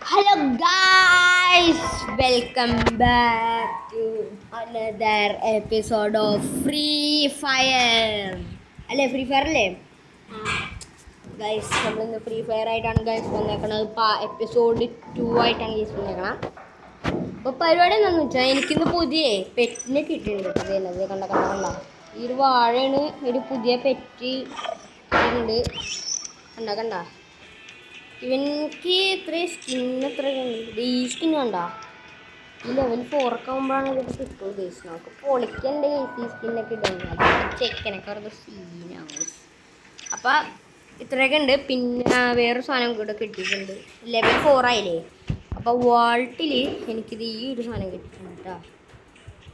Hello guys, welcome back to another episode of Free Fire. അല്ലേ free fire അല്ലേ guys? നമ്മളിന്ന് free fire ആയിട്ടാണ് guys വന്നേക്കണത്. Episode 2 ആയിട്ടാണ് guys വന്നേക്കണം. അപ്പോൾ പരിപാടി എന്താണെന്ന് വെച്ചാൽ എനിക്കിന്ന് പുതിയ പെറ്റിനെ കിട്ടിയിട്ടുണ്ട്. അതേ കണ്ട ഈ ഒരു വാഴയാണ് ഒരു പുതിയ പെറ്റ് ഉണ്ട്. കണ്ട ഇവനിക്ക് ഇത്രയും സ്കിൻ എത്രയൊക്കെ ഉണ്ട്. ഈ സ്കിൻ കണ്ട ഈ ലെവൽ 4 ഒക്കെ ആകുമ്പോഴാണ് ഇതൊക്കെ കിട്ടുള്ളൂ ഗൈസ്. നമുക്ക് പൊളിക്കണ്ട ഗൈസ് ഈ സ്കിന്നൊക്കെ ഇടുന്നത്. ചെക്കനൊക്കെ വെറുതെ സീനാവും. അപ്പം ഇത്രയൊക്കെ ഉണ്ട്. പിന്നെ വേറൊരു സാധനം കൂടെ കിട്ടിയിട്ടുണ്ട്. ലെവൽ 4 ആയില്ലേ. അപ്പോൾ വാൾട്ടിൽ എനിക്കിത് ഈ ഒരു സാധനം കിട്ടിയിട്ടുണ്ട് കേട്ടോ.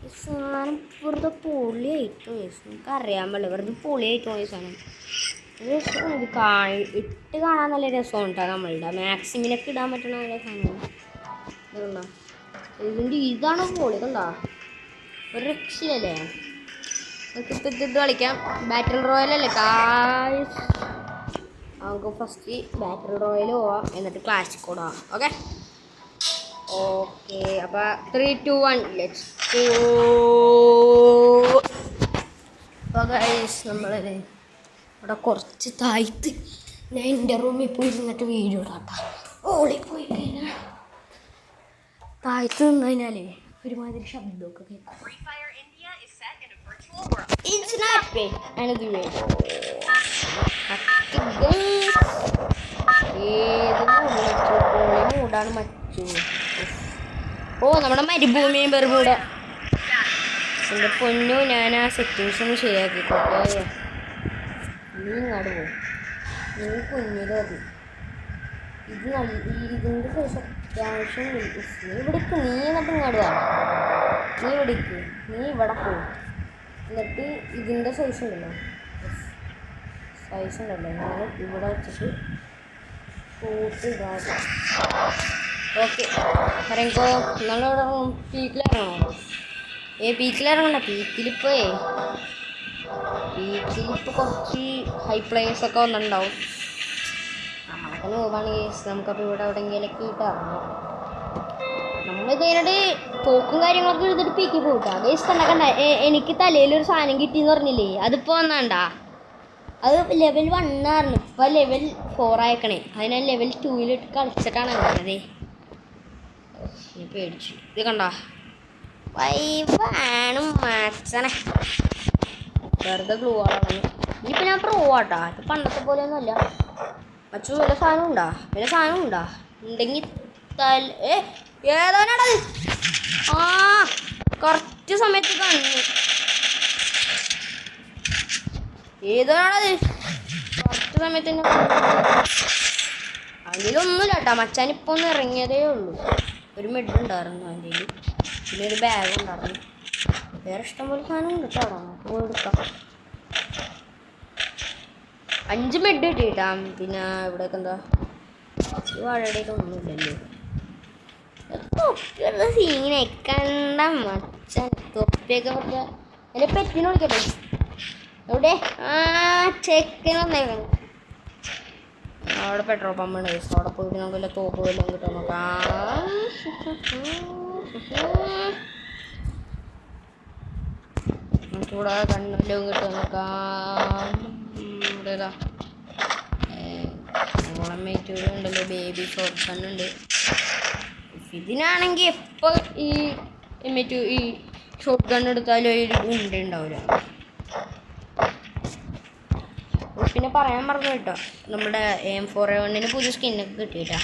ഈ സാധനം വെറുതെ പൊളിയായിട്ടു ഗൈസ്. നമുക്കറിയാൻ പാടില്ല, വെറുതെ പൊളിയായിട്ടു ഈ സാധനം. ഇത് ഇട്ട് കാണാൻ നല്ല രസമുണ്ടോ. നമ്മളുടെ മാക്സിമിനൊക്കെ ഇടാൻ പറ്റണ നല്ല സാധനമാണ്. ഇതുണ്ടോ ഇതിൻ്റെ ഇതാണ് പൊളി. കണ്ടോ ഒരു രക്ഷയില്ലല്ലേ. നമുക്കിപ്പോൾ ഇത് കളിക്കാം. ബാറ്റിൽ റോയലല്ലേ കായ്സ്. നമുക്ക് ഫസ്റ്റ് ബാറ്റിൽ റോയൽ പോവാം, എന്നിട്ട് ക്ലാസിക് പോവാം. ഓക്കെ അപ്പോൾ 3, 2, 1 ലെറ്റ്സ് ഗോ. അപ്പോൾ ഗൈസ് നമ്മളല്ലേ അവിടെ കുറച്ച് താഴ്ത്ത് ഞാൻ എൻ്റെ റൂമിൽ പോയി ഇരുന്നിട്ട് വീഡിയോ ഇടാട്ടാ. ഓടിപ്പോയി കഴിഞ്ഞാൽ താഴ്ത്ത് നിന്ന് കഴിഞ്ഞാലേ ഒരുമാതിരി ശബ്ദമൊക്കെ കേൾക്കും. ഏത് മൂടാണ് മച്ചു. ഓ നമ്മുടെ മരുഭൂമിയും വെറുമൂട. എൻ്റെ പൊന്നു, ഞാൻ ആ സെറ്റിങ്സ് ഒന്ന് ശരിയാക്കിക്കോട്ടെ. നീ ഇങ്ങോട്ട് പോകും, നീ കുഞ്ഞിൽ മതി. ഇത് ഇതിൻ്റെ സൈസ് അത്യാവശ്യം. നീ ഇവിടേക്ക്, നീ എന്നിട്ട് ഇങ്ങോട്ട് വാ. നീ ഇവിടേക്ക്, നീ ഇവിടെ പോകും. എന്നിട്ട് ഇതിൻ്റെ സൈസ് ഉണ്ടല്ലോ, ഞാൻ ഇവിടെ വെച്ചിട്ട് കൂട്ടി ഇടാം. ഓക്കെ ഇറങ്ങിക്കോ. നമ്മളിവിടെ പീക്കിലിറങ്ങണോ? പീക്കിലിറങ്ങണ്ട. പീക്കിലിപ്പോൾ കുറച്ച് ഹൈ പ്ലേയേഴ്സൊക്കെ വന്നിട്ടുണ്ടാവും. നമ്മളൊക്കെ നോവാണ് കേസ്. നമുക്കപ്പോൾ ഇവിടെ എവിടെയെങ്കിലൊക്കെ ഇറങ്ങാം. നമ്മളിത് കഴിഞ്ഞിട്ട് തോക്കും കാര്യങ്ങളൊക്കെ എഴുതിട്ട് പീക്കി പോയിട്ടാ കേസ്. കണ്ട എനിക്ക് തലയിലൊരു സാധനം കിട്ടിയെന്ന് പറഞ്ഞില്ലേ, അതിപ്പോൾ വന്നാണ്ടാ. അത് ലെവൽ 1 ആയിരുന്നു, ഇപ്പോൾ ലെവൽ 4 ആയക്കണേ. അതിനെ ലെവൽ 2-ലിട്ട് കളിച്ചിട്ടാണ് അങ്ങനതേ. പേടിച്ചു. ഇത് കണ്ടോ വൈവാണ് മാക്സനെ വെറുതെ ഗ്ലൂ ആളാണ്. ഇനിയിപ്പോൾ ഞാൻ പ്രോ ആട്ടാ. ഇത് പണ്ടത്തെ പോലെയൊന്നുമല്ല. മച്ചു വല്ല സാധനം ഉണ്ടാ ഉണ്ടെങ്കിൽ ഏതാണത്? ആ കുറച്ച് സമയത്ത് കാണുന്നു. ഏതാണത്? കുറച്ച് സമയത്ത് തന്നെ അതിലൊന്നുമില്ല കേട്ടോ. മച്ചാനിപ്പോൾ ഒന്ന് ഇറങ്ങിയതേ ഉള്ളൂ. ഒരു മെഡ് ഉണ്ടായിരുന്നു അതിൻ്റെ, പിന്നെ ഒരു ബാഗ് ഉണ്ടായിരുന്നു. വേറെ ഇഷ്ടംപോലെ സാധനം ഉണ്ട് കേട്ടോ. പോയി എടുക്കാം. 5 മെഡ് കിട്ടിയിട്ടാ. പിന്നെ ഇവിടെയൊക്കെ എന്താ ഈ വാഴയുടെ ഒന്നുമില്ലല്ലോ. തൊപ്പിയുള്ള സീനെ കണ്ട മച്ചാൻ. തൊപ്പിയൊക്കെ വെറുതെ എൻ്റെ പെറ്റിനെ വിളിക്കട്ടെ. എവിടെ? ചെക്കൻ വന്നേക്കണം. അവിടെ പെട്രോൾ പമ്പാണ്. അവിടെ പോയിട്ട് നമുക്ക് വല്ല തോക്ക് വല്ലതും കിട്ടാൻ നോക്കാം. നമുക്കിവിടെ കണ്ണെല്ലാം കിട്ടാൻ നോക്കാം. ഇവിടെ ഏതാ ഓളമേറ്റ് ഉണ്ടല്ലോ, ബേബി ഷോട്ട് ഗണ്ണുണ്ട്. ഇതിനാണെങ്കിൽ എപ്പോൾ ഈ ഷോട്ട് ഗൺ എടുത്താലും ഒരു ഉണ്ടാവില്ല. പിന്നെ പറയാൻ മറന്നു കേട്ടോ, നമ്മുടെ M4A1 പുതിയ സ്കിന്നൊക്കെ കിട്ടിയിട്ടാ.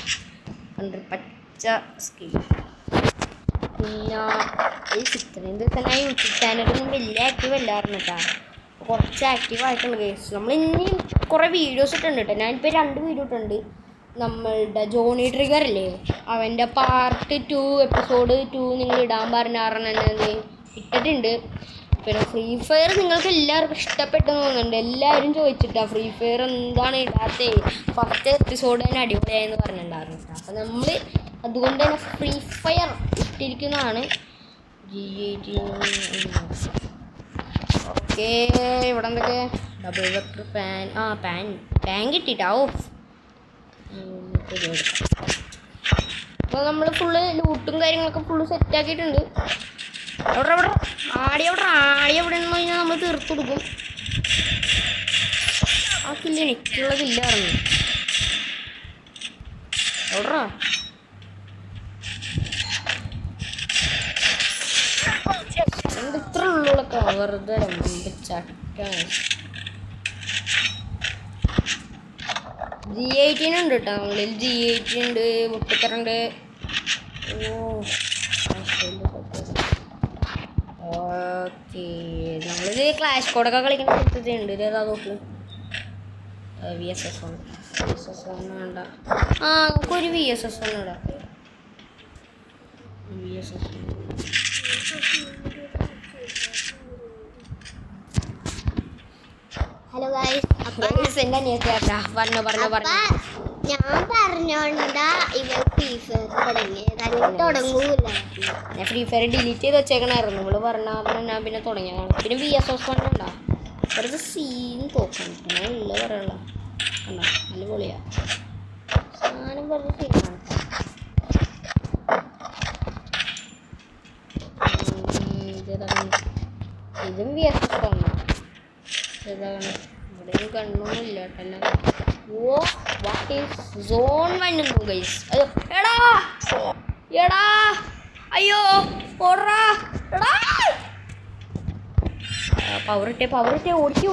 പച്ച സ്കിൻ. പിന്നെ ഈ ഇത്രയും ദിവസം ഞാൻ യൂട്യൂബ് ചാനലൊന്നും വലിയ ആക്റ്റീവ് അല്ലായിരുന്നു കേട്ടോ. കുറച്ച് ആക്റ്റീവ് ആയിട്ടുണ്ട് കേസ്. നമ്മൾ ഇനിയും കുറേ വീഡിയോസ് ഇട്ടുണ്ട് കേട്ടോ. ഞാനിപ്പോൾ 2 വീഡിയോ ഇട്ടുണ്ട്. നമ്മളുടെ ജോണി ട്രിഗർ അല്ലേ, അവൻ്റെ പാർട്ട് 2 എപ്പിസോഡ് 2 നിങ്ങൾ ഇടാൻ പറഞ്ഞത് ഇട്ടിട്ടുണ്ട്. പിന്നെ ഫ്രീ ഫയർ നിങ്ങൾക്ക് എല്ലാവർക്കും ഇഷ്ടപ്പെട്ടെന്ന് തോന്നുന്നുണ്ട്. എല്ലാവരും ചോദിച്ചിട്ടാ ഫ്രീ ഫയർ എന്താണ് ഇടാത്തേ, ഫസ്റ്റ് എപ്പിസോഡ് തന്നെ അടിപൊളിയായെന്ന് പറഞ്ഞിട്ടുണ്ടായിരുന്നു കേട്ടോ. അപ്പം നമ്മൾ അതുകൊണ്ട് തന്നെ ഫ്രീ ഫയർ ഇട്ടിരിക്കുന്നതാണ്. ഓക്കെ ഇവിടെ എന്തൊക്കെ ഡബിൾ വെക്ടർ പാൻ കിട്ടിയിട്ടാ. ഓ അപ്പോൾ നമ്മൾ ഫുള്ള് ലൂട്ടും കാര്യങ്ങളൊക്കെ ഫുള്ള് സെറ്റാക്കിയിട്ടുണ്ട്. എവിടെ ആടി എവിടെ എന്ന് കഴിഞ്ഞാൽ നമ്മൾ തീർത്ത് കൊടുക്കും. ആ കില്ല എനിക്കുള്ള കില്ലായിരുന്നു. എവിടാ ഇത്ര ഉള്ളിലൊക്കെ വെറുതെ ചട്ടാണ്. G18 ഉണ്ട് കേട്ടോ നമ്മളിൽ. G18 ഉണ്ട്, മുട്ടക്കറുണ്ട്. ഓക്കെ നമ്മളിത് ക്ലാഷ് കോഡൊക്കെ കളിക്കുന്ന കൊടുത്തിട്ടുണ്ട്. ഇതേതാ നോക്ക്. VSS1 വേണ്ട. നമുക്കൊരു VSS1 ഇടാം. VSS1 ഹലോ ഗൈസ്, എൻ്റെ അനിയത്തിയാ പറഞ്ഞു. ഞാൻ പറഞ്ഞോണ്ടാ ഇവർ ഫ്രീ ഫയർ തുടങ്ങിയത്, അല്ലെങ്കിൽ തുടങ്ങൂല. ഞാൻ ഫ്രീ ഫയർ ഡിലീറ്റ് ചെയ്ത് വെച്ചേക്കണായിരുന്നു. നമ്മൾ പറഞ്ഞാൽ ഞാൻ പിന്നെ തുടങ്ങിയതാണ്. പിന്നെ VSS1 ഉണ്ടാ വെറുതെ സീൻ തോക്കണം. ഞാൻ ഇല്ല പറയാനുള്ള കണ്ടോ, നല്ല പൊളിയാ സാധനം. വെറുതെ സീനാണ്. ഇതും VSS1 ഇതാണ്. ഇവിടെയും കണ്ണൊന്നുമില്ല കേട്ടല്ല. ഓ വാട്ട് ഈസ് സോൺ വന്നുന്നു ഗൈസ്. എടാ അയ്യോ ഓടാ. എടാ പവറിട്ടെ ഓടിക്കി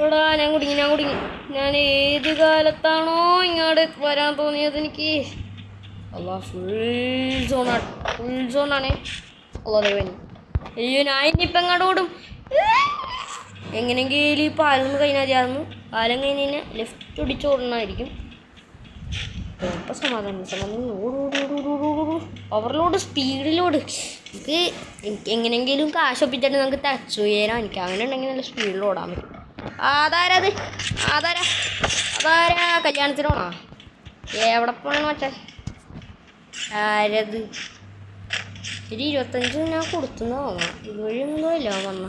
എടാ ഞാൻ കുടുങ്ങി. ഞാൻ ഏത് കാലത്താണോ ഇങ്ങോട്ട് വരാൻ തോന്നിയത് എനിക്ക്. അല്ലാ ഫുൾ സോണാണേ. അയ്യോ ഞാൻ ഇനിയിപ്പം എങ്ങോട്ട് ഓടും. എങ്ങനെയെങ്കിലും ഈ പാലൊന്ന് കഴിഞ്ഞാൽ മതിയായിരുന്നു. പാലം കഴിഞ്ഞ് ലെഫ്റ്റ് ഒടിച്ച് ഓടണമായിരിക്കും. ഇപ്പം സമാധാനം പവറിലോട് സ്പീഡിലോട്. എനിക്ക് എങ്ങനെയെങ്കിലും കാശ് ഒപ്പിച്ചിട്ട് നമുക്ക് ടച്ച് ചെയ്യാനോ എനിക്ക് അങ്ങനെ ഉണ്ടെങ്കിൽ നല്ല സ്പീഡിൽ ഓടാൻ പറ്റും. അതാരാ കല്യാണത്തിനോണോ എവിടെ പോണെന്ന് മറ്റേ ആരത്? ഒരു 25 ഞാൻ കൊടുത്തുന്ന തോന്നണം. ഇതുവഴിയൊന്നും ഇല്ല വന്ന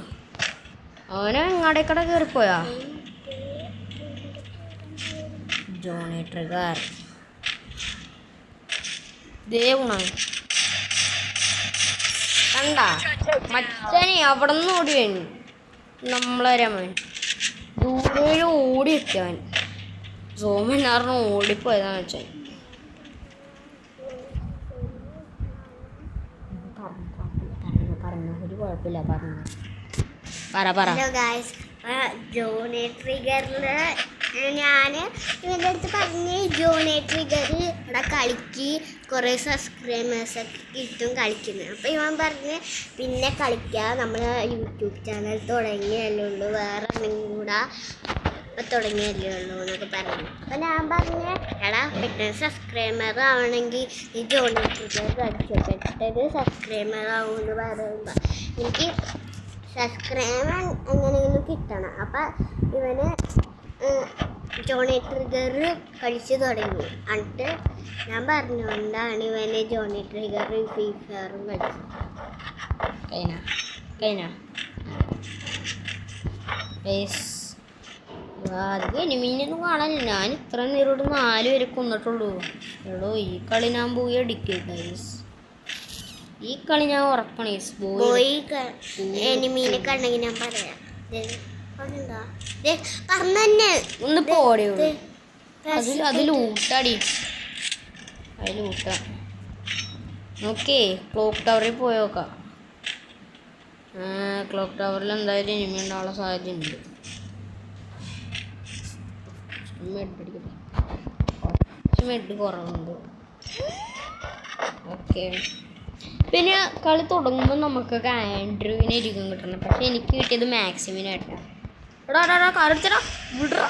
അവനെ അങ്ങാടേക്കട കയറിപ്പോയാ. ജോണി ട്രിഗർ ദേവുണാണ് കണ്ട മറ്റനെ അവിടെ നിന്ന് ഓടി കഴിഞ്ഞു. നമ്മളൊരമൻ ദൂരെ ഓടി എത്തിയവൻ സോമനാറിന് ഓടിപ്പോയതാന്ന് വെച്ചാൽ. ഒരു കുഴപ്പമില്ല ഹലോ ഗൈസ്, ജോണി ട്രിഗറിന് ഞാൻ ഇവൻ്റെ അടുത്ത് പറഞ്ഞ് ജോണി ട്രിഗർ ഇവിടെ കളിക്ക് കുറേ സബ്സ്ക്രൈബേഴ്സൊക്കെ കിട്ടും കളിക്കുന്നത്. അപ്പോൾ ഇവൻ പറഞ്ഞ് പിന്നെ കളിക്കുക, നമ്മൾ യൂട്യൂബ് ചാനൽ തുടങ്ങിയല്ലേ ഉള്ളൂ, വേറെ എന്തെങ്കിലും കൂടെ ഇപ്പം തുടങ്ങിയല്ലേ ഉള്ളൂ എന്നൊക്കെ പറഞ്ഞു. അപ്പോൾ ഞാൻ പറഞ്ഞ് എടാ പെട്ടെന്ന് സബ്സ്ക്രൈബർ ആവണമെങ്കിൽ ഈ ജോണി ട്രിഗർ കളിച്ചു, പെട്ടെന്ന് സബ്സ്ക്രൈബർ ആവുമെന്ന് പറയുമ്പോൾ എനിക്ക് സബ്സ്ക്രൈബ് എങ്ങനെയെങ്കിലും കിട്ടണം. അപ്പം ഇവന് ജോണി ട്രിഗർ കളിച്ച് തുടങ്ങി. എന്നിട്ട് ഞാൻ പറഞ്ഞുകൊണ്ടാണ് ഇവന് ജോണി ട്രിഗർ ഫ്രീ ഫയറും കളിച്ചത്. അധികം എനിമീനൊന്നും കാണാനില്ല. ഞാൻ ഇത്ര നേരോട് 4 പേരെ കൊന്നിട്ടുള്ളൂ. എടോ ഈ കളി ഞാൻ പോയി അടിക്കുക ഗൈസ്. ഈ കളി ഞാൻ ഉറപ്പാണ്. പോയി എനിമീനെ കണ്ടെങ്കിൽ ഞാൻ പറയാം. ഒന്ന് പോടേ അതിലൂട്ടാടി അതിലൂട്ട. ഓക്കെ ക്ലോക്ക് ടവറിൽ പോയോക്കാം. ക്ലോക്ക് ടവറിൽ എന്തായാലും എനിമി ഉണ്ടാവാനുള്ള സാധ്യതയുണ്ട്. മെഡ് കുറവുണ്ട്. ഓക്കെ പിന്നെ കളി തുടങ്ങുമ്പോൾ നമുക്ക് ആൻഡ്രൂവിനെ ഇരിക്കും കിട്ടണം. പക്ഷെ എനിക്ക് കിട്ടിയത് മാക്സിമിനായിട്ടാ. എടാ കാറടിച്ചടാ വിടറാ.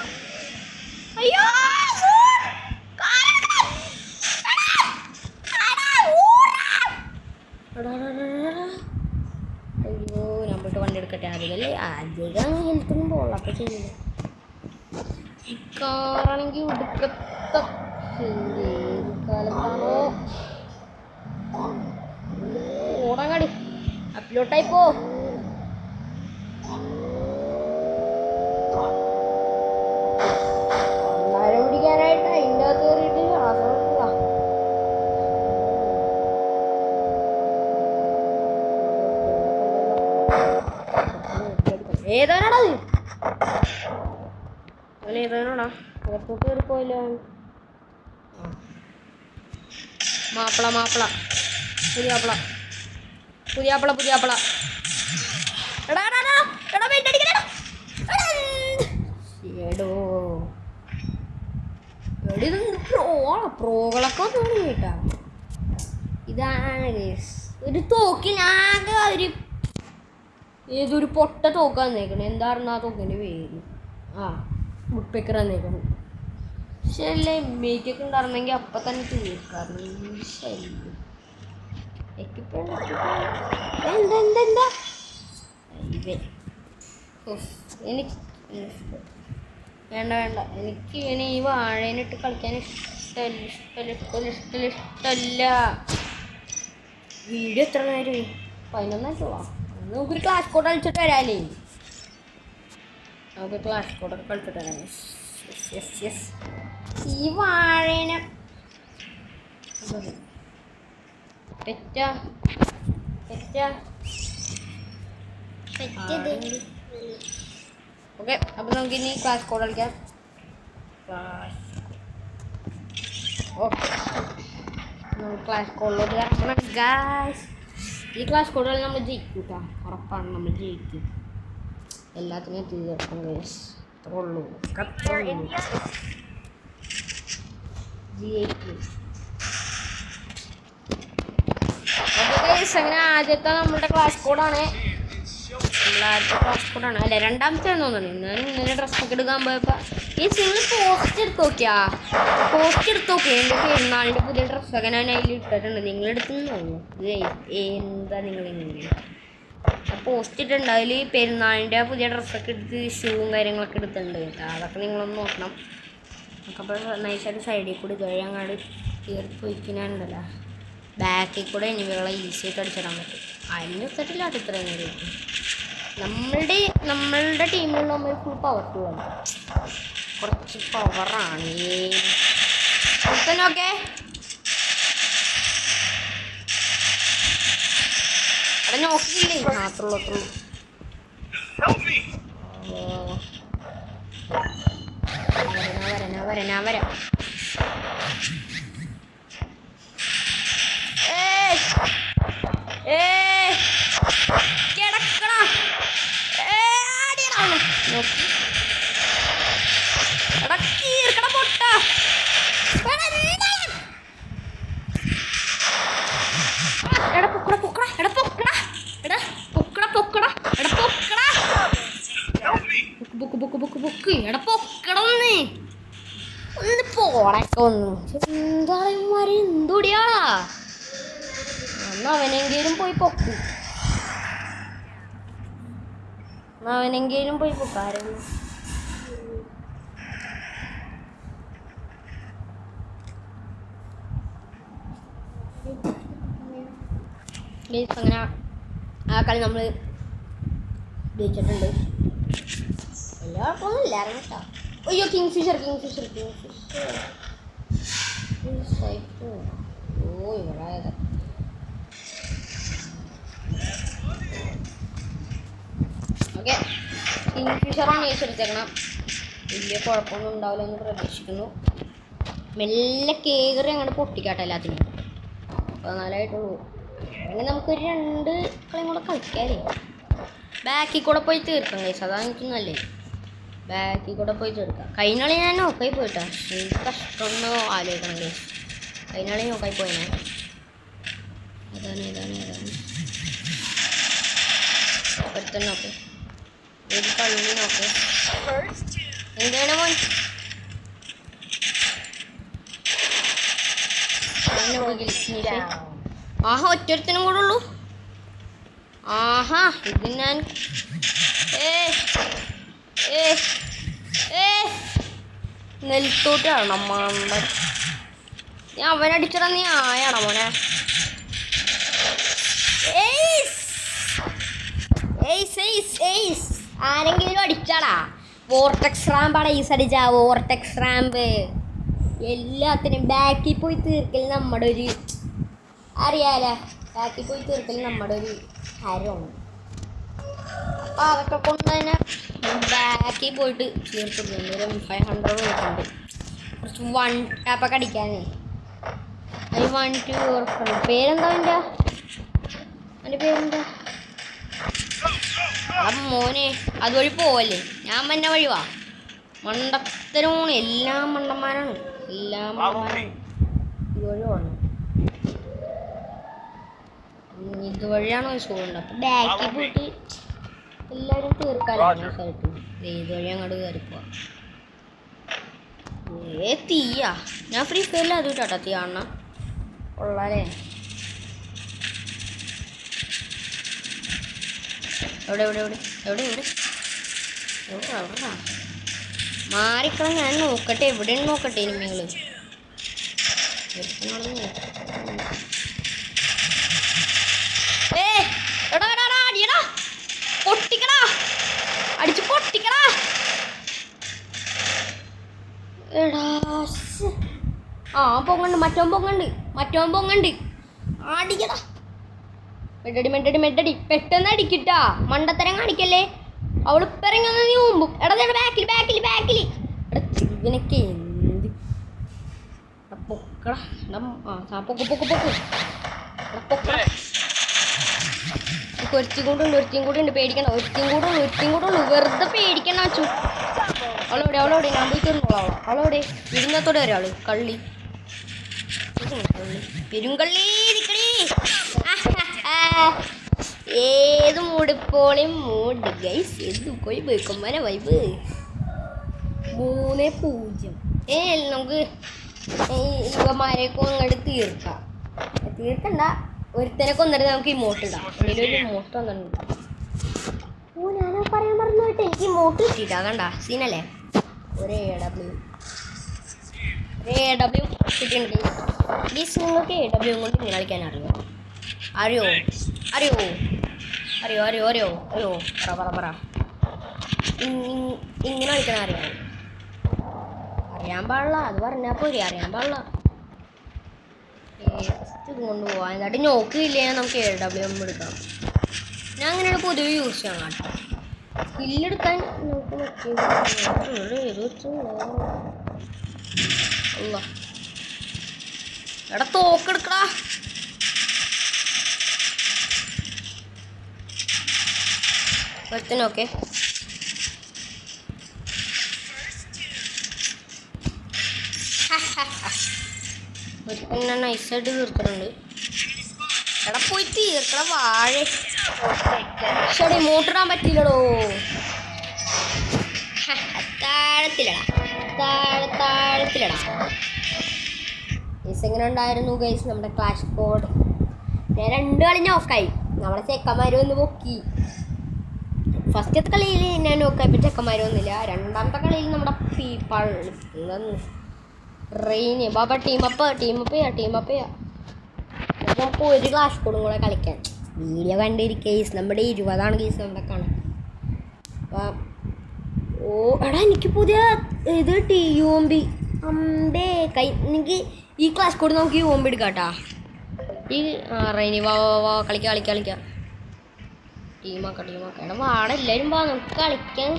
അയ്യോ അയ്യോ ഞാൻ പോയിട്ട് വണ്ടി എടുക്കട്ടെ. അധികം ഹെൽത്തൊന്നും പോകണം. അപ്പം ചെയ്യില്ല. ഈ കാറാണെങ്കിൽ ഒടുക്കത്ത കാലത്താണോ ഓടാങ്ങാടി അപ്പിലോട്ടായി പോ. ഏതാനാടാ നീ? അവൻ ഏതാനാടാ? പുറത്തോട്ട് കയറി പോയല്ലോ. മാപ്പിള മാപ്പിള പുതിയാപ്പിള പുതിയാപ്പിള പുതിയാപ്പിള. എടാ എടാ എടാ എടാ വെയിറ്റ് അടിക്കണടാ. എടോ എടി പ്രോകളൊക്കെ തോന്നി കേട്ടാ. ഇതാണ് ഒരു തോക്കിനാകെ ഒരു ഏതൊരു പൊട്ട തോക്കാൻ തന്നേക്കണേ. എന്തായിരുന്നു ആ തോക്കിൻ്റെ പേര്? വുഡ്പെക്കർ തന്നേക്കണം. ശരിയല്ലേ, മേക്കൊക്കെ ഉണ്ടായിരുന്നെങ്കിൽ അപ്പം തന്നെ തീർക്കാറുണ്ട്. ശരി എന്താ എന്താ എന്താ എനിക്ക് വേണ്ട വേണ്ട, എനിക്ക് ഇവനെ ഈ വാഴേനിട്ട് കളിക്കാൻ ഇഷ്ടമല്ല. വീഡിയോ എത്ര നേരമായി? 11 നമുക്കൊരു ക്ലാസ് കോഡ് കളിച്ചിട്ട് വരാല്ലേ. നമുക്ക് ക്ലാസ് കോഡൊക്കെ കളിച്ചിട്ട് വരാം. യെസ് ഈ വാഴേനെ പെറ്റാ പെറ്റാ ഓക്കെ. അപ്പം നമുക്കിനി ക്ലാസ് കോഡ് കളിക്കാം. ഓക്കെ, നമ്മൾ ക്ലാസ് കോഡിലോട്ട് കിടക്കണം ഗായ്സ്. ഈ ക്ലാസ് കോഡുകൾ നമ്മൾ ജയിക്കും കേട്ടോ, ഉറപ്പാണ് നമ്മൾ ജയിക്കും. എല്ലാത്തിനും എത്തി കിടക്കണം ഗായ്സ്. അത്രേ ഉള്ളൂ. അങ്ങനെ ആദ്യത്തെ നമ്മുടെ ക്ലാസ് കോഡാണ്. ആദ്യത്തെ ക്ലാസ് കോഡാണ് അല്ലേ, രണ്ടാമത്തെ തോന്നുന്നു. ഞാനും ഇന്നലെ ഡ്രസ്സൊക്കെ എടുക്കാൻ പോയപ്പോൾ ഈ നിങ്ങൾ പോസ്റ്റ് എടുത്ത് നോക്കിയാ എൻ്റെ പെരുന്നാളിൻ്റെ പുതിയ ഡ്രസ്സൊക്കെ ഞാൻ അതിൽ ഇട്ടിട്ടുണ്ട്. നിങ്ങളെടുത്തെന്ന് തോന്നുന്നു. എന്താ നിങ്ങളിങ്ങനെ പോസ്റ്റ് ഇട്ടിട്ടുണ്ട്. അതിൽ പെരുന്നാളിൻ്റെ പുതിയ ഡ്രസ്സൊക്കെ എടുത്ത് ഷൂവും കാര്യങ്ങളൊക്കെ എടുത്തിട്ടുണ്ട് കേട്ടോ. അതൊക്കെ നിങ്ങളൊന്ന് നോക്കണം. അപ്പോൾ നൈസായിട്ട് സൈഡിൽ കൂടി ഇതുവഴി അങ്ങോട്ട് കയറി പോയിക്കാനുണ്ടല്ലോ. ബാക്കിൽ കൂടെ എനിവകളെ ഈസിയായിട്ട് അടിച്ചിടാൻ പറ്റും. അതിന് എടുത്തിട്ടില്ല ഇത്രയും നേരം. നമ്മളുടെ ടീമിലുള്ള നമ്മൾ ഫുൾ പവർഫുള്ളാണ്, കുറച്ച് പവറാണ്. ഓക്കെ അവിടെ നോക്കിയില്ലേ? മാത്രമുള്ളൂ അത്രയുള്ളൂ. വരാം. എന്തുടിയാ അവനെങ്കിലും പോയി പൊക്കും. പൊക്കാരും. അങ്ങനെ ആ കളി നമ്മൾ ജയിച്ചിട്ടുണ്ട്. എല്ലാവർക്കും ഇല്ലായിരുന്നു കേട്ടോ. അയ്യോ കിങ്ഫിഷർ ഇവിടെ ഓക്കെ. കിങ്ഫിഷറാണ് എടുത്തേക്കണം. വലിയ കുഴപ്പമൊന്നും ഉണ്ടാവില്ല എന്ന് പ്രതീക്ഷിക്കുന്നു. മെല്ലെ കയറി അങ്ങോട്ട് പൊട്ടിക്കാട്ടെ എല്ലാത്തിനും. 14 അങ്ങനെ നമുക്കൊരു 2 കളിയും കൂടെ കളിക്കാല്ലേ. ബാക്കിൽ കൂടെ പോയി തീർക്കാം ഗൈസ്, അതാണ് എനിക്ക് നല്ലത്. ബാക്കിൽ കൂടെ പോയി തീർക്കാം. കഴിഞ്ഞ കളി ഞാൻ നോക്കായി പോയിട്ടാ. എനിക്ക് കഷ്ടമൊന്ന് ആലോചിക്കണം ഗൈസ്. കഴിഞ്ഞ കളി നോക്കായി പോയനെ. ഏതാണ് ഒരുത്തന്നെ നോക്ക്. ഒരു കളി നോക്ക്. എന്താണ് മോൻ? ആഹാ ഒറ്റൊരുത്തനും കൂടെ ഉള്ളൂ. ആഹാ ഇത് ഞാൻ നെൽത്തോട്ടാണ് മണ്ട. ഞാൻ അവനടിച്ചടാ. നീ ആയാണോ മോനെ? ആരെങ്കിലും അടിച്ചാടാ. വോർട്ടെക്സ് റാമ്പാടാ ഈസ് അടിച്ച. വോർട്ടെക്സ് റാമ്പ് എല്ലാത്തിനും ബാക്കിൽ പോയി തീർക്കൽ നമ്മുടെ ഒരു അറിയാലോ. ബാക്കിൽ പോയി തീർക്കൽ നമ്മുടെ ഒരു ഹരമാണ്. അപ്പം അതൊക്കെ കൊണ്ട് തന്നെ ബാക്കിൽ പോയിട്ട് തീർത്തിട്ടുണ്ട്. ഒരു 500 കൊടുക്കുന്നുണ്ട്. കുറച്ച് 1 ടാപ്പൊക്കെ അടിക്കാനേ. I want to your friend. പേരെന്താ എൻ്റെ പേരെന്താ? മോനെ അതുവഴി പോവല്ലേ, ഞാൻ തന്നെ വഴിവാ. മണ്ടത്തരമാണ്, എല്ലാം മണ്ടന്മാരാണ്, എല്ലാം മണ്ടന്മാരാണ്. ഇതുവഴി പോകണം, ഇതുവഴിയാണ് സുഖമുണ്ട്. അപ്പം ബാക്കിൽ പോയിട്ട് എല്ലാവരും തീർക്കാമല്ലോ നൈസായിട്ട്. ഇതുവഴി അങ്ങോട്ട് കയറിപ്പോവാ. തീയാ, ഞാൻ ഫ്രീ ഫയറിൽ അത് വിട്ടാട്ടോ തീ കാണണം. കൊള്ളാലേ. എവിടെ എവിടെ എവിടെ എവിടെ എവിടെ എവിടെ എവിടാ മാറിക്കള. ഞാൻ നോക്കട്ടെ, എവിടെയാണ് നോക്കട്ടെ ഇനിമികൾ. പൊട്ടിക്കടാ, അടിച്ച് പൊട്ടിക്കടാ. എടാ ആ പൊങ്ങണ്ട്, മറ്റോൻ പൊങ്ങണ്ട്. അടിക്കടാ, മെഡടി പെട്ടെന്ന് അടിക്കിട്ടാ. മണ്ടത്തരം കാണിക്കല്ലേ. അവള് ഇപ്പറങ്ങി നീ മുമ്പും. എടാ ബാക്കിൽ എടാ ഇവനൊക്കെ എന്ത് പൊക്കടാ. ഒരുത്തിയും കൂടെ ഉണ്ട്. പേടിക്കണ്ട, ഒരുത്തിയും കൂടെ ഉള്ളു. വെറുതെ പേടിക്കണ്ട അച്ചു. അവളോടെ ഞാൻ പോയി തരുന്നോളാം. അവളോടെ ഇരുന്നത്തോടെ ഒരാള് കള്ളി പെരുങ്കള്ളി. ഏത് മൂടിപ്പോളിയും മൂട് ഗൈസ്. എന്ത് പോയി ബൈക്കന്മാരെ വൈബ്. 3-0. നമുക്ക് ഇവന്മാരെയൊക്കെ അങ്ങോട്ട് തീർക്കണ്ട. ഒരുത്തനെ കൊന്നിട്ട് നമുക്ക് ഇമോട്ട് ഇടാം. ഒരു ഇമോട്ട് വന്നിട്ടുണ്ട്. ഞാനാ പറയാൻ പറഞ്ഞു പോയിട്ട് എനിക്ക് ഇമോട്ട് കിട്ടിയിട്ടാ. കണ്ട സീനല്ലേ. ഒരു AW കിട്ടിയിട്ടുണ്ട്. പ്ലീസ് നിങ്ങൾക്ക് AW കൊണ്ട് ഇങ്ങനെ കളിക്കാൻ അറിയോ? പറ ഇങ്ങനെ കളിക്കാൻ അറിയാൻ പാടില്ല. അത് പറഞ്ഞാൽ പോരി, അറിയാൻ പാടില്ല. ഇത് കൊണ്ടുപോവാൻ എന്നിട്ട് നോക്കിയില്ലേ നമുക്ക് AW എടുക്കാം. ഞാൻ അങ്ങനെയാണ് പൊതുവെ യൂസ് ചെയ്യാൻ കേട്ടോ. സ്കില്ലെടുക്കാൻ നമുക്ക് എടാ തോക്കെടുക്കടാ. ഒരുത്തനോക്കെ ഒരുത്തന്നെ നൈസായിട്ട് തീർക്കുന്നുണ്ട്. എടാ പോയി തീർക്കട വാഴ. ശരി മോട്ടിടാൻ പറ്റില്ലടോ. താഴത്തിലടാ. ഗൈസ് എങ്ങനെ ഉണ്ടായിരുന്നു ഗൈസ് നമ്മുടെ ക്ലാഷ് കോഡ്? ഞാൻ 2 കളി നോക്കായി. നമ്മളെ ചെക്കന്മാരും ഒന്ന് പൊക്കി. ഫസ്റ്റത്തെ കളിയിൽ ഞാൻ നോക്കായപ്പോൾ ചെക്കന്മാരും ഒന്നുമില്ല. രണ്ടാമത്തെ കളിയിൽ നമ്മുടെ റെയിന് ബാബ ടീമപ്പ് ചെയ്യാം. നമുക്ക് ഒരു ക്ലാഷ് കോഡും കൂടെ കളിക്കാൻ. വീഡിയോ കണ്ടിരിക്കേസ് നമ്മുടെ 20 കേസ് നമ്മുടെ കണക്ക്. എടാ എനിക്ക് പുതിയ ഇത് UMB അമ്പേ എനിക്ക് ഈ ക്ലാസ് കോഡ് നമുക്ക് UMB എടുക്കാട്ടാ. ഈ റെയിനി വാ കളിക്കാം. ടീമാക്കാം. എടാ വാട എല്ലാവരും വാ നമുക്ക് കളിക്കാൻ.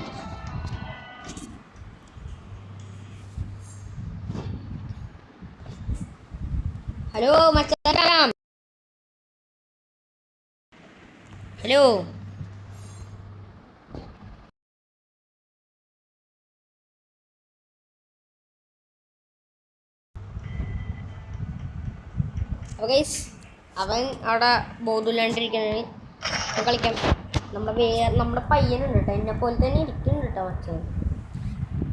ഹലോ മച്ചാം. ഹലോ അപ്പോൾ ഗൈസ് അവൻ അവിടെ ബോധമില്ലാണ്ടിരിക്കണേ കളിക്കാം. നമ്മുടെ പയ്യനുണ്ട് കേട്ടോ, എന്നെ പോലെ തന്നെ ഇരിക്കുന്നുണ്ട് കേട്ടോ മച്ചാൻ.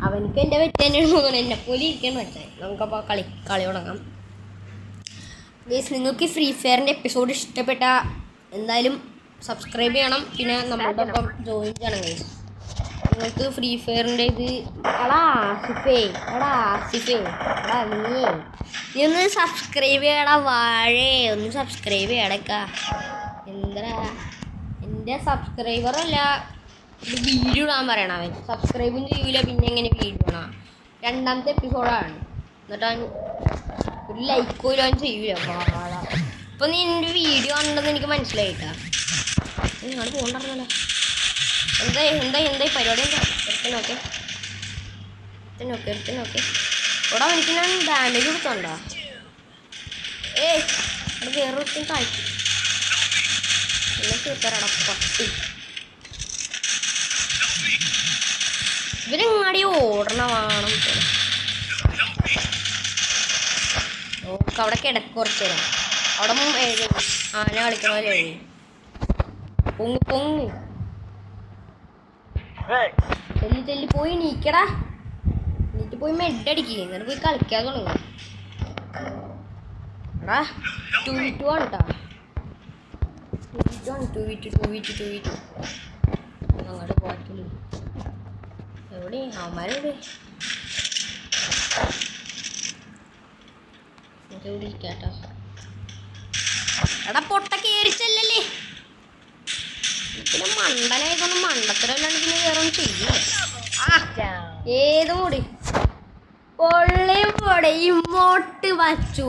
അവനക്ക് എൻ്റെ വെറ്റ് തന്നെയാണ് തോന്നുന്നത്, എന്നെ പോലെ ഇരിക്കണം മച്ചാൻ. നമുക്കപ്പോൾ കളി തുടങ്ങാം ഗൈസ്. നിങ്ങൾക്ക് ഫ്രീ ഫയറിൻ്റെ എപ്പിസോഡ് ഇഷ്ടപ്പെട്ട എന്തായാലും സബ്സ്ക്രൈബ് ചെയ്യണം. പിന്നെ നമ്മളുടെ ഒപ്പം ജോയിൻ ചെയ്യണം ഗൈസ്. നിങ്ങൾക്ക് ഫ്രീ ഫയറിൻ്റെ ഇത് എടാ ആസിഫേ നീ ഒന്ന് സബ്സ്ക്രൈബ് ചെയ്യടാ വാഴേ. ഒന്ന് സബ്സ്ക്രൈബ് ചെയ്യടക്ക. എന്താ എൻ്റെ സബ്സ്ക്രൈബറല്ല, ഇത് വീഡിയോ ഇടാൻ പറയണം. അവൻ സബ്സ്ക്രൈബും ചെയ്യൂല, പിന്നെ എങ്ങനെ വീഡിയോ ഇടണം? 2ാമത്തെ എപ്പിസോഡാണ്. എന്നിട്ടാണ് ഒരു ലൈക്ക് പോലും അവൻ ചെയ്യൂല. വാഴ ഇപ്പം നീ എൻ്റെ വീഡിയോ ഉണ്ടെന്ന് എനിക്ക് മനസ്സിലായിട്ടാ. നിങ്ങൾ പോകണ്ടല്ലോ. എന്തായി പരിപാടി എടുത്ത് ഇവിടെ എനിക്ക് ഞാൻ ഡാമേജ് കൊടുത്തോണ്ടാ അവിടെ വേറൊരുത്തും കഴിക്കും പിന്നെ തീർത്തരട പട്ടി ഇവരെങ്ങാടി ഓടണ വേണം നോക്ക് അവിടെ കിടക്ക് കുറച്ച് നേരം അവിടെ എഴുതി ആന കളിക്കണ പോലെ എഴുതി പൊങ്ങ് ചെല്ലി പോയി നീക്കടാ എന്നിട്ട് പോയി മെഡടിക്ക് എന്നിട്ട് പോയി കളിക്കാൻ തുടങ്ങും എടാ 2v2 കേട്ടാ 2v2 അങ്ങോട്ട് പോറ്റില്ല എവിടെ അവന്മാരെവിടെ ഇവിടെ ഇരിക്കാട്ടോ എടാ പൊട്ട കേറിച്ചല്ലേ പിന്നെ മണ്ടനായിക്കൊന്നും മണ്ടത്തരല്ലാണ്ട് പിന്നെ വേറെ ഒന്നും ചെയ്യില്ല ഏത് മൂടി പൊള്ളി ഇമോട്ട് വച്ചു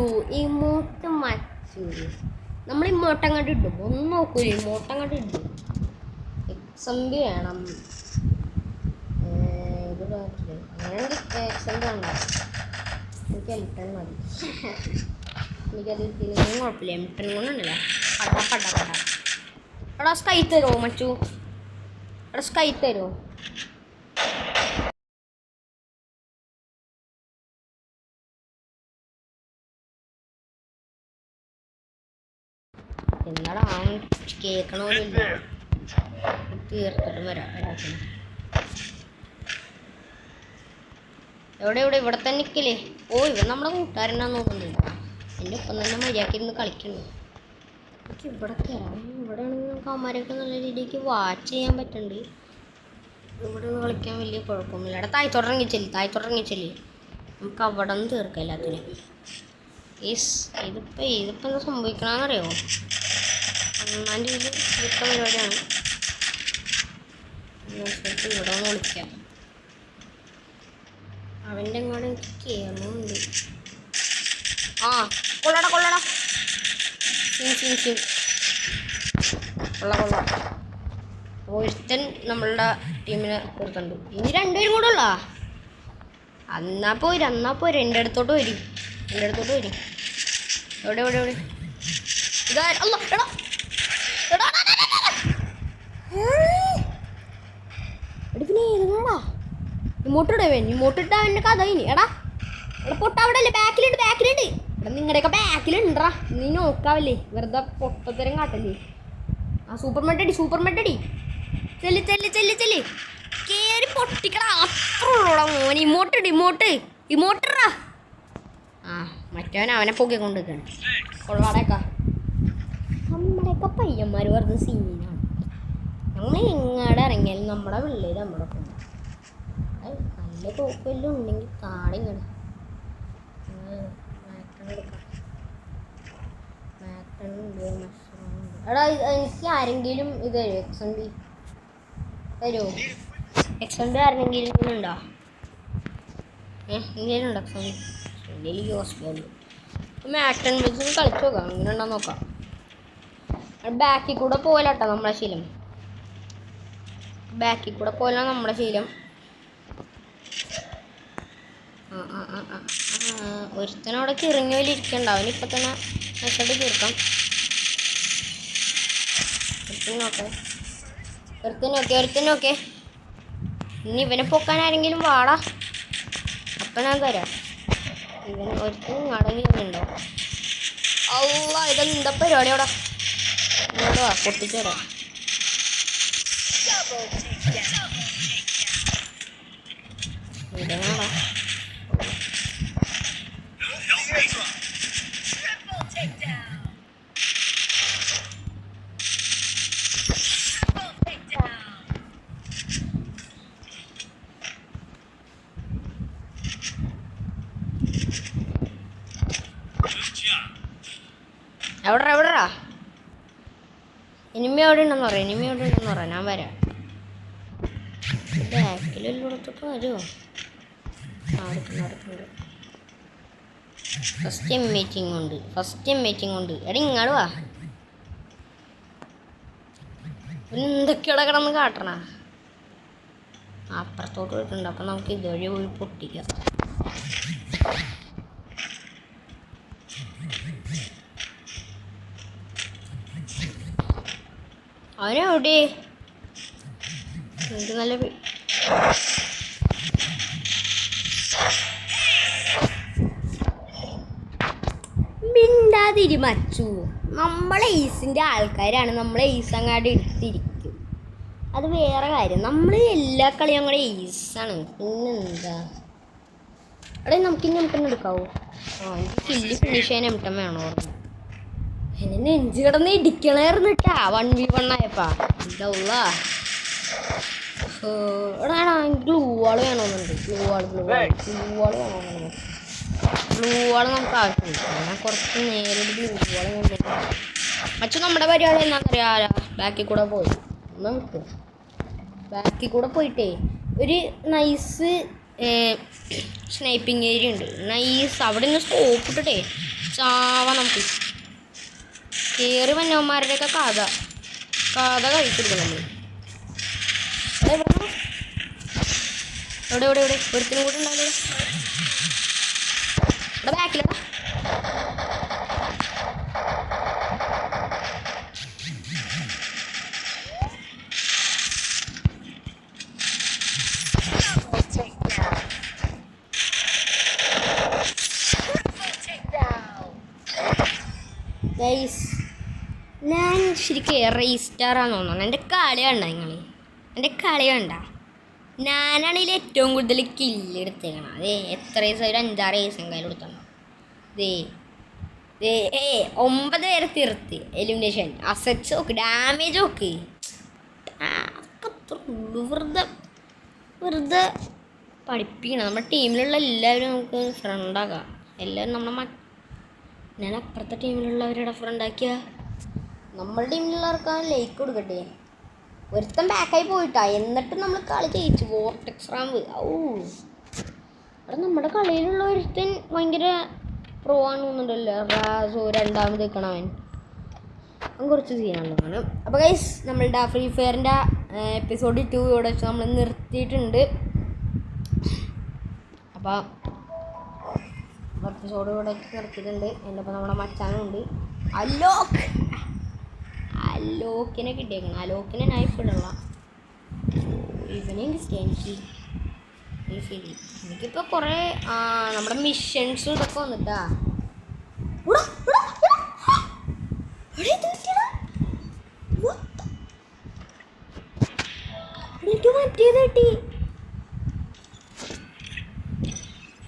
നമ്മൾ ഇമോട്ടം കണ്ട് ഇടും ഒന്നും നോക്കൂല ഇമോട്ടം കണ്ട് ഇടും എക്സംബി വേണം ഇത് അങ്ങനെ എക്സംബി വേണ്ട എനിക്ക് എംട്ടൺ മതി എനിക്കത് തിരിഞ്ഞും കുഴപ്പമില്ല എംട്ടൺ കൊണ്ടുണ്ടല്ലോ പട എടാ സ്കൈ തരുമോ മച്ചു എടാ സ്കൈ തരുമോ എന്താടാ കേൾക്കണ പോലും ഇല്ല തീർത്തിട്ടും വരാം എവിടെ ഇവിടെ തന്നെ നിൽക്കില്ലേ ഇവൻ നമ്മുടെ കൂട്ടുകാരനാന്ന് നോക്കുന്നില്ല എൻ്റെ ഒപ്പം തന്നെ മര്യാദയ്ക്ക് ഇരുന്ന് കളിക്കുന്നു എനിക്ക് ഇവിടെ കയറാം ഇവിടെ ആണെങ്കിൽ നമുക്ക് അമ്മമാരെയൊക്കെ നല്ല രീതിക്ക് വാച്ച് ചെയ്യാൻ പറ്റുന്നുണ്ട് ഇവിടെ നിന്ന് കളിക്കാൻ വലിയ കുഴപ്പമൊന്നുമില്ല അവിടെ താഴ്ത്തോട്ടിറങ്ങിച്ചെല്ലി നമുക്ക് അവിടെ നിന്ന് തീർക്കാം എല്ലാത്തിനും ഇതിപ്പോൾ എന്താ സംഭവിക്കണമെന്നറിയാമോ അന്നാൻ്റെ ഇതിൽ ഇരിക്കുന്ന പരിപാടിയാണ് ഇവിടെ ഒന്ന് വിളിക്കാം അവൻ്റെ അങ്ങോട്ട് എനിക്ക് കയറണമുണ്ട് കൊള്ളടാ കൊള്ള ഒരുത്തൻ നമ്മളുടെ ടീമിനെ തീർത്തുണ്ട് ഇനി രണ്ടുപേരും കൂടെ ഉള്ള എന്നാ പോര് എൻ്റെ അടുത്തോട്ട് വരും എവിടെ ഇതാ പിന്നെ ഏതാടാ ഇമോട്ടിട്ടാ അവൻ്റെ കഥ ഇനി എടാ പൊട്ട അവിടെ അല്ലേ ബാക്കിലുണ്ട് എടാ നിങ്ങളുടെയൊക്കെ ബാക്കിലുണ്ടാ നീ നോക്കാവല്ലേ വെറുതെ പൊട്ടത്തരം കാട്ടല്ലേ സൂപ്പർ മെഡടി ചെല്ലി കേറി പൊട്ടിക്കടാ അത്രയുള്ളൂടാ മോൻ ഇമോട്ടറാ മറ്റവൻ അവനെ പൊക്കി കൊണ്ടുവയ്ക്കാണ് കൊള്ളാടേക്കാ നമ്മുടെയൊക്കെ പയ്യന്മാർ വെറുതെ സീനാണ് നമ്മൾ എങ്ങാടെ ഇറങ്ങിയാലും നമ്മുടെ പിള്ളേർ നമ്മുടെ പോകും നല്ല തോക്കെല്ലാം ഉണ്ടെങ്കിൽ കാണിങ്ങനെ എടാ എനിക്ക് ആരെങ്കിലും ഇത് തരുമോ എക്സണ്ടി ആരെങ്കിലും ഉണ്ടോ എന്തെങ്കിലും ഉണ്ടോ എക്സണ്ടി എന്തെങ്കിലും യൂസ്ഫുൾ മാക്ടൺ വെച്ച് കളിച്ചു നോക്കാം അങ്ങനെ ഉണ്ടോ നോക്കാം ബാക്കിൽ കൂടെ പോലാട്ടോ നമ്മുടെ ശീലം ഒരുത്തനവിടെ കിറങ്ങി വലിയ ഇരിക്കണ്ട അവനിപ്പോൾ തന്നെ മെസ്സേജ് തീർക്കാം ഒരുത്തനൊക്കെ ഇനി ഇവനെ പൊക്കാൻ ആരെങ്കിലും വാടാ അപ്പം ഞാൻ തരാം ഇവൻ ഒരുത്തൻ അടങ്ങിയിട്ടുണ്ടോ ഇതെന്താ പരിപാടി അവിടെ ഇങ്ങോട്ട് വാ പൊട്ടിച്ചേരാ ഇതാണോ എവിടെടാ ഇനിമ എവിടെ ഉണ്ടെന്ന് പറയാം ഞാൻ വരാം ബാക്കിലെല്ലായിടത്തൊക്കെ വരുമോ നടക്കുന്നുണ്ട് ഫസ്റ്റ് മീറ്റിംഗ് ഉണ്ട് എടാ ഇങ്ങോട്ട് വാ എന്തൊക്കെയോടെ കിടന്ന് കാട്ടണ അപ്പുറത്തോട്ട് പോയിട്ടുണ്ട്. അപ്പം നമുക്ക് ഇതുവഴി പോയി പൊട്ടിക്കാം. അവനെവിടെ? എനിക്ക് നല്ല മിണ്ടാതിരി മച്ചു. നമ്മളെ ഈസിൻ്റെ ആൾക്കാരാണ്. നമ്മളെ ഈസ് അങ്ങാണ്ട് എടുത്തിരിക്കും. അത് വേറെ കാര്യം. നമ്മൾ എല്ലാ കളിയും ഞങ്ങളുടെ ഈസാണ്. പിന്നെന്താ അവിടെ നമുക്കിന്നെ എടുക്കാവോ? എനിക്ക് കില്ല് ഫിനിഷ് ചെയ്യാൻ എംട്ടം വേണോ? എന്നെ നെഞ്ച് കിടന്ന് ഇടിക്കണായിരുന്നു കേട്ടാ 1v1 ആയപ്പാ. ഇതല്ല എടാ ഗ്ലൂ വാൾ വേണമെന്നുണ്ട്. ഗ്ലൂ വാൾ വേണമെന്നുണ്ട്. ഗ്ലൂ വാൾ നമുക്ക് ആവശ്യമില്ല. ഞാൻ കുറച്ച് നേരം ഗ്ലൂ വാൾ കൊണ്ടുപോകും. മച്ചു നമ്മുടെ പരിപാടി എന്താണെന്നറിയാലോ? ബാക്കിൽ കൂടെ പോയി ഒന്ന് കിട്ടും. ബാക്കിൽ കൂടെ പോയിട്ടേ ഒരു നൈസ് സ്നൈപ്പിംഗ് ഏരിയ ഉണ്ട്. നൈസ് അവിടെ നിന്ന് സ്കോപ്പ് ഇട്ടിട്ടേ ചാവാൻ നമുക്ക് കയറി വന്നവന്മാരുടെയൊക്കെ കഥ കഴിച്ചെടുക്കും നമ്മൾ. എവിടെ ഒരുത്തിനും കൂടെ ഉണ്ടാവില്ല. ഇവിടെ ബാക്കിലടാ. ഞാൻ ശരിക്കും റീസ്റ്റാറാന്ന് തോന്നുന്നു. എൻ്റെ കളി കണ്ട എൻ്റെ കളി കണ്ട. ഞാനാണെങ്കിൽ ഏറ്റവും കൂടുതൽ കില്ല് എടുത്തേക്കണം. അതേ എത്ര ദിവസം? ഒരു 5-6 ദിവസം കയ്യിൽ കൊടുത്തണം. 9 പേരെ തീർത്ത് എലിമിനേഷൻ. അസറ്റ്സ് നോക്ക്, ഡാമേജ് നോക്ക്. വെറുതെ പഠിപ്പിക്കണം. നമ്മുടെ ടീമിലുള്ള എല്ലാവരും നമുക്ക് ഫ്രണ്ടാക്കാം. എല്ലാവരും ഞാൻ അപ്പുറത്തെ ടീമിലുള്ളവരുടെ ഫ്രണ്ടാക്കിയ നമ്മുടെ ടീമിലുള്ളവർക്ക് ലൈക്ക് കൊടുക്കട്ടെ. ഒരുത്തൻ ബാക്കായി പോയിട്ടാ. എന്നിട്ട് നമ്മൾ കളി ജയിച്ചു. Vortex ramp. അവിടെ നമ്മുടെ കളിയിലുള്ള ഒരുത്തൻ ഭയങ്കര പ്രോ ആണ് തോന്നുന്നുണ്ടല്ലോ. റാസോ രണ്ടാമത് നിൽക്കണവൻ. അവൻ കുറച്ച് സീനാണ്. അപ്പോൾ ഗൈസ് നമ്മളുടെ ഫ്രീ ഫയറിൻ്റെ എപ്പിസോഡ് 2 ഇവിടെ വെച്ച് നമ്മൾ നിർത്തിയിട്ടുണ്ട്. അപ്പോൾ എപ്പിസോഡ് ഇവിടെ നിർത്തിയിട്ടുണ്ട്. എൻ്റെ ഒപ്പം നമ്മുടെ മച്ചാനുണ്ട്. അലോക്കിനെ കിട്ടിയേക്കണം. അലോക്കിനെ നൈഫ് ഇടണ. ഇവനെയും ക്രിസ്ത്യാനിറ്റി ശരി. എനിക്കിപ്പോൾ കുറേ നമ്മുടെ മിഷൻസും ഇതൊക്കെ വന്നിട്ടാ. മറ്റേത്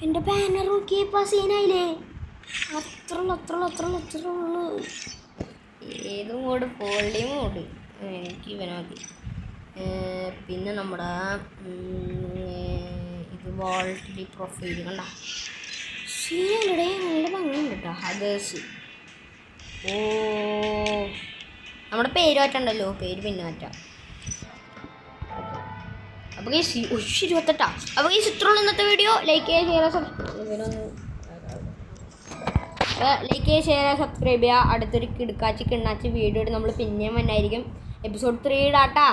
എൻ്റെ ബാനർ നോക്കിയപ്പോൾ സീനായില്ലേ? അത്ര ഉള്ളു. ഏത് മോഡ്? ഫോൾഡി മോഡ്. എനിക്ക് ഇവനെ മതി. പിന്നെ നമ്മുടെ ഇത് വാൾട്ടിലി പ്രൊഫൈൽ കണ്ട സീനല്ലേ? നല്ല ഭംഗിയുണ്ട് കേട്ടോ. ഹദേഴ്സ്. നമ്മുടെ പേര് മാറ്റണ്ടല്ലോ. പേര് പിന്നെ മാറ്റാം. അപ്പോൾ 28. അപ്പോൾ ഇത്രയുള്ള ഇന്നത്തെ വീഡിയോ. ലൈക്ക് ചെയ്യുക, സബ്സ്ക്രൈബ് ചെയ്യുക. അടുത്തൊരു കിടക്കാച്ചി കിണ്ണാച്ചി വീഡിയോ നമ്മൾ പിന്നെയും വന്നായിരിക്കും. എപ്പിസോഡ് 3 ഇടാട്ടാ.